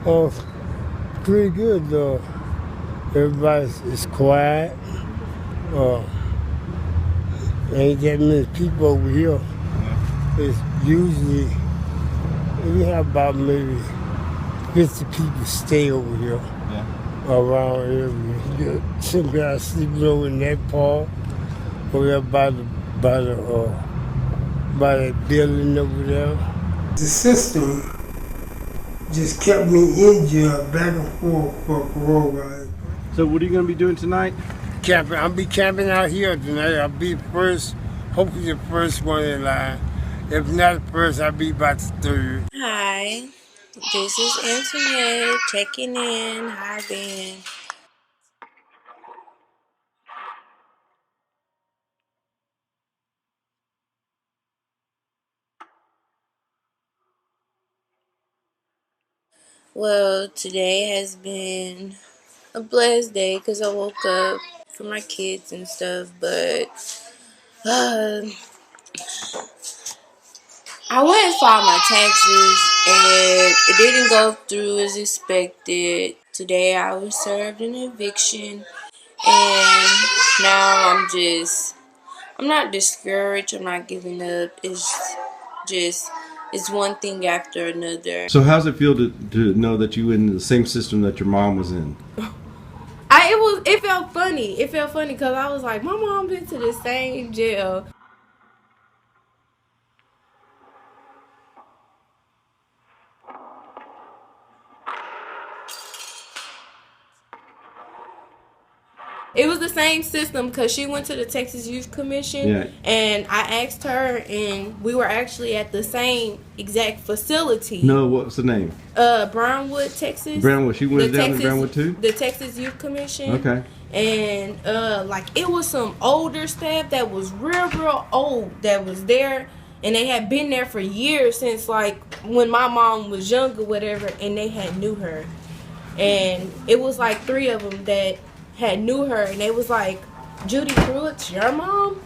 Oh, pretty good though. Everybody is quiet. Uh, ain't that many people over here. It's usually we have about maybe 50 people stay over here. Yeah. Around area. Some guys sleeping over in that park, over there by that building over there. The system just kept me in jail back and forth for parole guys. So what are you going to be doing tonight? Camping. I'll be camping out here tonight. I'll be first, hopefully the first one in line. If not the first, I'll be about the third. Hi, this is Antoinette checking in. Hi, Ben. Well, today has been a blessed day because I woke up for my kids and stuff, but I went and filed my taxes and it didn't go through as expected. Today I was served an eviction and now I'm not discouraged, I'm not giving up. It's one thing after another. So how's it feel to know that you in the same system that your mom was in? It felt funny. It felt funny because I was like, my mom been to the same jail. It was the same system because she went to the Texas Youth Commission, Yeah. and I asked her, and we were actually at the same exact facility. No, what's the name? Brownwood, Texas. Brownwood. She went down to Brownwood too? The Texas Youth Commission. Okay. And like it was some older staff that was real old that was there, and they had been there for years since like when my mom was young or whatever, and they had knew her. And it was like 3 of them that had knew her, and they was like, Judy Pruitt's your mom?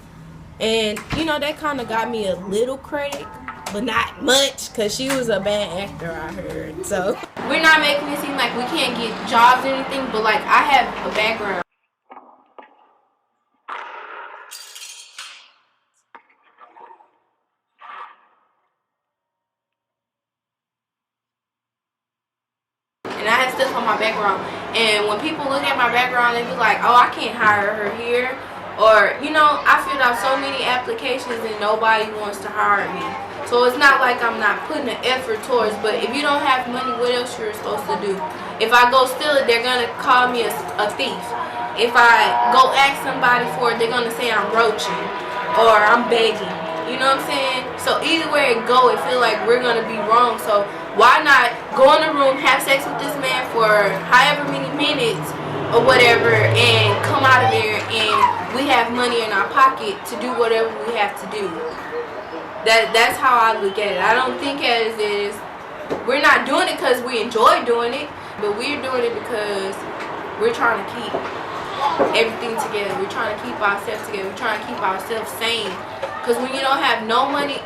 And you know, that kind of got me a little credit, but not much, because she was a bad actor, I heard. So we're not making it seem like we can't get jobs or anything, but like I have a background. And I had stuff on my background, and when people look at my background, they be like, oh, I can't hire her here. Or, you know, I filled out so many applications and nobody wants to hire me. So it's not like I'm not putting an effort towards, but if you don't have money, what else you're supposed to do? If I go steal it, they're going to call me a thief. If I go ask somebody for it, they're going to say I'm roaching or I'm begging. You know what I'm saying? So either way it go, it feel like we're going to be wrong. So why not go in the room, have sex with this man for however many minutes or whatever, and come out of there and we have money in our pocket to do whatever we have to do. That's how I look at it. I don't think as is we're not doing it because we enjoy doing it, but we're doing it because we're trying to keep everything together. We're trying to keep ourselves together. We're trying to keep ourselves sane. Because when you don't have no money,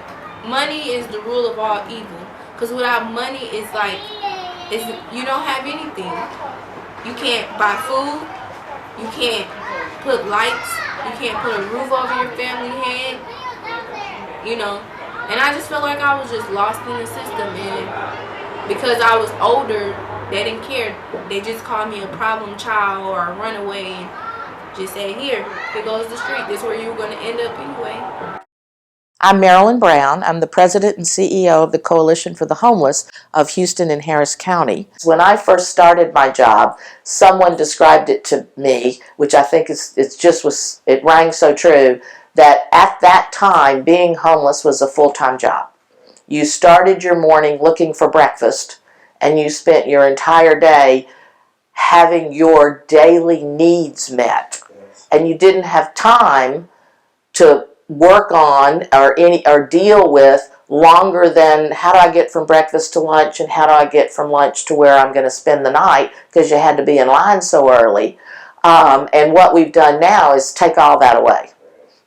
money is the rule of all evil. Because without money, it's like you don't have anything. You can't buy food. You can't put lights. You can't put a roof over your family's head. You know. And I just felt like I was just lost in the system. And because I was older, they didn't care. They just called me a problem child or a runaway and just said, here goes the street. This is where you were going to end up anyway. I'm Marilyn Brown. I'm the president and CEO of the Coalition for the Homeless of Houston and Harris County. When I first started my job, someone described it to me, which I think it rang so true, that at that time, being homeless was a full-time job. You started your morning looking for breakfast, and you spent your entire day having your daily needs met. And you didn't have time to work on or deal with longer than how do I get from breakfast to lunch and how do I get from lunch to where I'm going to spend the night, because you had to be in line so early. And what we've done now is take all that away,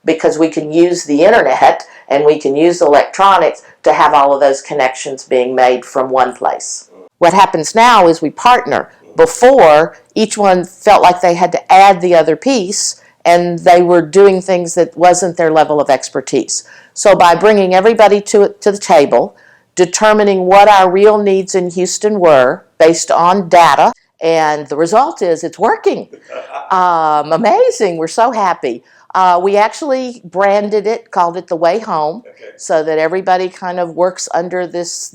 because we can use the internet and we can use electronics to have all of those connections being made from one place. What happens now is we partner. Before, each one felt like they had to add the other piece, and they were doing things that wasn't their level of expertise. So by bringing everybody to the table, determining what our real needs in Houston were based on data, and the result is it's working. Amazing. We're so happy. We actually branded it, called it The Way Home, so that everybody kind of works under this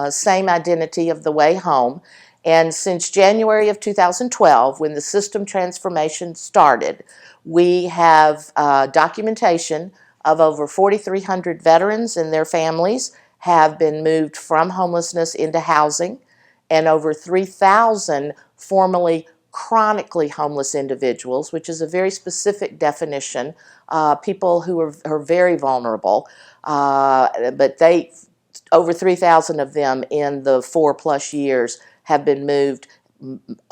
same identity of The Way Home. And since January of 2012, when the system transformation started, we have documentation of over 4,300 veterans and their families have been moved from homelessness into housing, and over 3,000 formerly chronically homeless individuals, which is a very specific definition, people who are very vulnerable, but over 3,000 of them in the 4+ years have been moved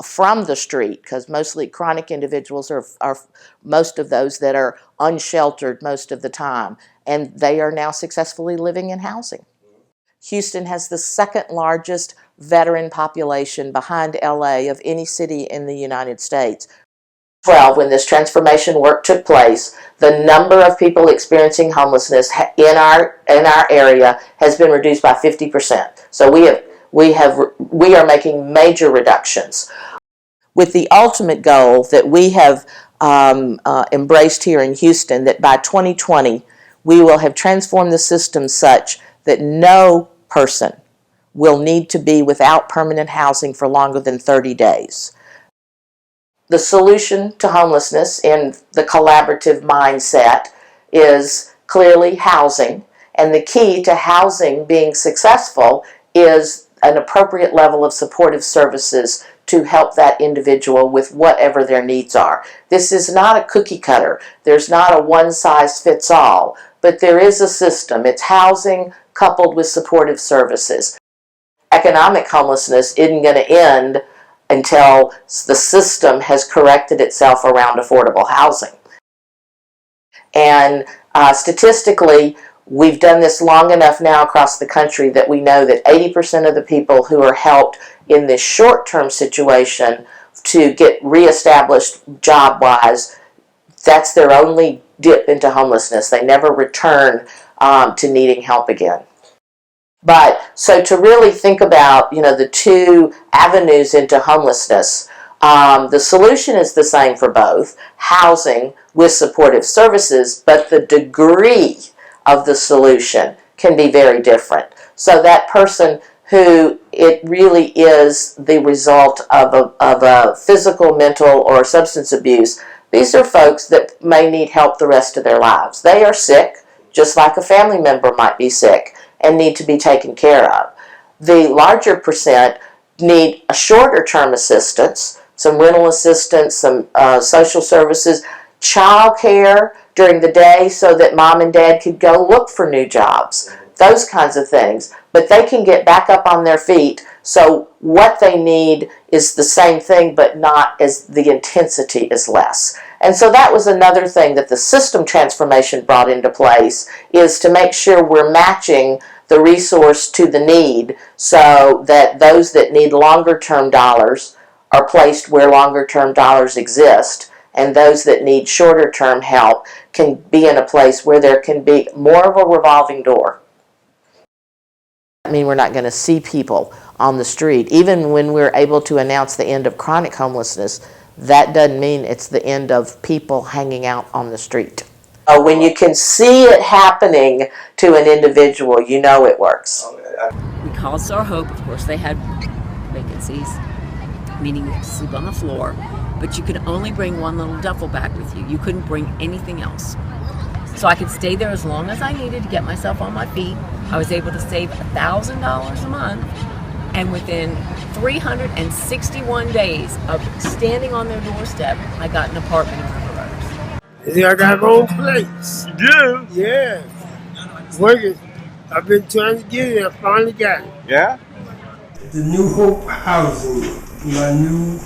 from the street, because mostly chronic individuals are most of those that are unsheltered most of the time, and they are now successfully living in housing. Houston has the second largest veteran population behind LA of any city in the United States. When this transformation work took place, the number of people experiencing homelessness in our area has been reduced by 50%. So we are making major reductions, with the ultimate goal that we have embraced here in Houston, that by 2020 we will have transformed the system such that no person will need to be without permanent housing for longer than 30 days. The solution to homelessness in the collaborative mindset is clearly housing, and the key to housing being successful is an appropriate level of supportive services to help that individual with whatever their needs are. This is not a cookie cutter. There's not a one-size-fits-all, but there is a system. It's housing coupled with supportive services. Economic homelessness isn't going to end until the system has corrected itself around affordable housing. And statistically, we've done this long enough now across the country that we know that 80% of the people who are helped in this short-term situation to get reestablished job-wise, that's their only dip into homelessness. They never return to needing help again. But so to really think about, the two avenues into homelessness, the solution is the same for both, housing with supportive services, but the degree of the solution can be very different. So that person who it really is the result of a physical, mental, or substance abuse, these are folks that may need help the rest of their lives. They are sick, just like a family member might be sick, and need to be taken care of. The larger percent need a shorter term assistance, some rental assistance, some social services, child care during the day so that mom and dad could go look for new jobs, those kinds of things. But they can get back up on their feet, so what they need is the same thing, but not as the intensity is less. And so that was another thing that the system transformation brought into place, is to make sure we're matching the resource to the need, so that those that need longer term dollars are placed where longer term dollars exist, and those that need shorter term help can be in a place where there can be more of a revolving door. I mean, we're not going to see people on the street. Even when we're able to announce the end of chronic homelessness, that doesn't mean it's the end of people hanging out on the street. When you can see it happening to an individual, you know it works. We called Star Hope. Of course, they had vacancies, meaning you could sleep on the floor, but you could only bring one little duffel bag with you. You couldn't bring anything else. So I could stay there as long as I needed to get myself on my feet. I was able to save $1,000 a month, and within 361 days of standing on their doorstep, I got an apartment in River Rose. See, I got my own place. You do? Yeah. Working. I've been trying to get it. I finally got it. Yeah? The New Hope Housing, my new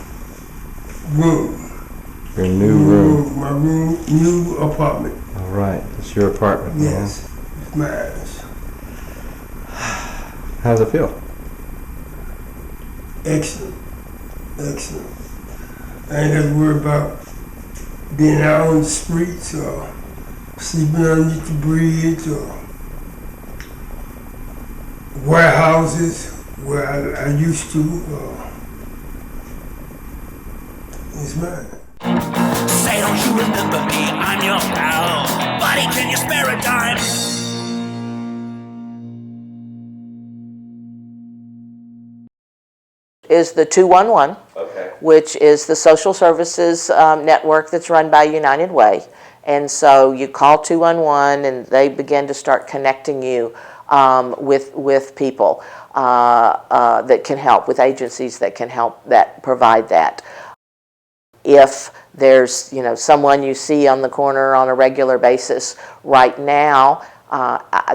room. Your new room. My room, new apartment. All right. It's your apartment. Yes. It's mine. How's it feel? excellent, excellent. I ain't got to worry about being out on the streets or sleeping underneath the bridge or warehouses where I used to. It's mine. Say, don't you remember me? I'm your pal. Buddy, can you spare a dime? Is the 211, which is the social services network that's run by United Way. And so you call 211 and they begin to start connecting you with people that can help, with agencies that can help, that provide that. If there's someone you see on the corner on a regular basis, right now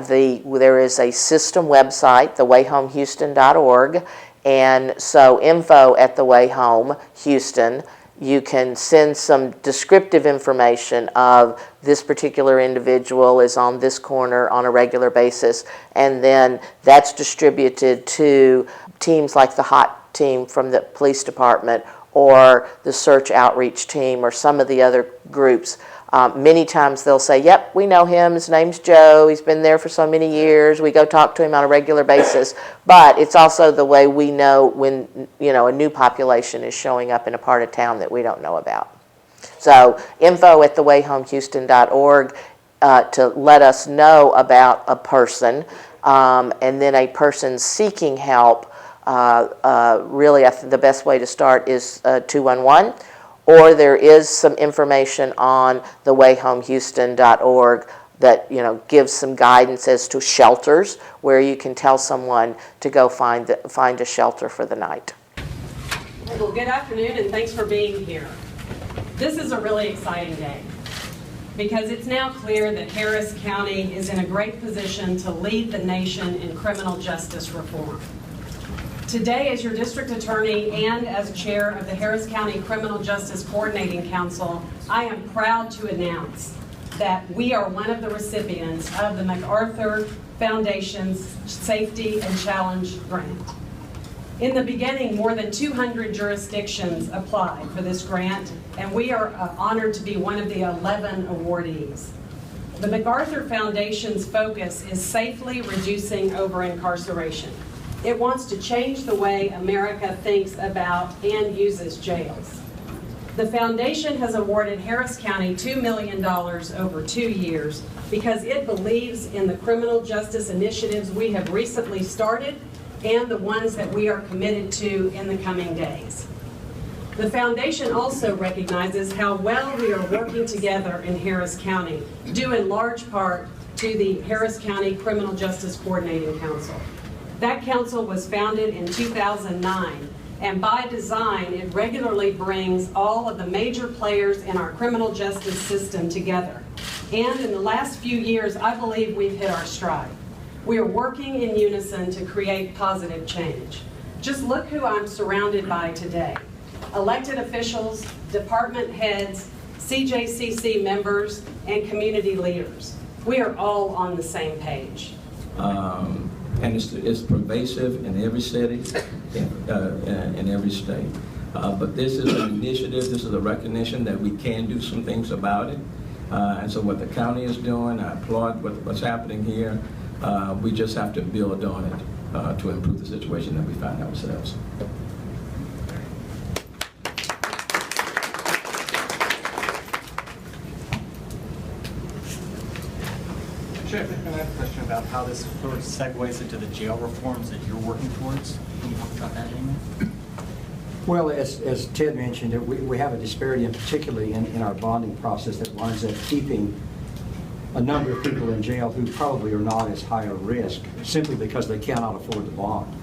there is a system website, thewayhomehouston.org, and so info at the Way Home Houston. You can send some descriptive information of this particular individual is on this corner on a regular basis, and then that's distributed to teams like the HOT team from the police department or the search outreach team or some of the other groups. Many times they'll say, yep, we know him, his name's Joe, he's been there for so many years, we go talk to him on a regular basis. But it's also the way we know when a new population is showing up in a part of town that we don't know about. So info at thewayhomehouston.org to let us know about a person, and then a person seeking help. Really, I think the best way to start is 211. Or there is some information on thewayhomehouston.org that gives some guidance as to shelters where you can tell someone to go find a shelter for the night. Well, good afternoon and thanks for being here. This is a really exciting day because it's now clear that Harris County is in a great position to lead the nation in criminal justice reform. Today, as your district attorney and as chair of the Harris County Criminal Justice Coordinating Council, I am proud to announce that we are one of the recipients of the MacArthur Foundation's Safety and Challenge Grant. In the beginning, more than 200 jurisdictions applied for this grant, and we are honored to be one of the 11 awardees. The MacArthur Foundation's focus is safely reducing over-incarceration. It wants to change the way America thinks about and uses jails. The foundation has awarded Harris County $2 million over 2 years because it believes in the criminal justice initiatives we have recently started and the ones that we are committed to in the coming days. The foundation also recognizes how well we are working together in Harris County, due in large part to the Harris County Criminal Justice Coordinating Council. That council was founded in 2009, and by design, it regularly brings all of the major players in our criminal justice system together. And in the last few years, I believe we've hit our stride. We are working in unison to create positive change. Just look who I'm surrounded by today. Elected officials, department heads, CJCC members, and community leaders. We are all on the same page. And it's pervasive in every city, in every state. But this is an initiative, this is a recognition that we can do some things about it. And so what the county is doing, I applaud what's happening here. We just have to build on it to improve the situation that we find ourselves. Sure. I have a question about how this sort of segues into the jail reforms that you're working towards. Can you talk about that anymore? Well, as Ted mentioned, we have a disparity, and particularly in our bonding process, that winds up keeping a number of people in jail who probably are not as high a risk simply because they cannot afford the bond.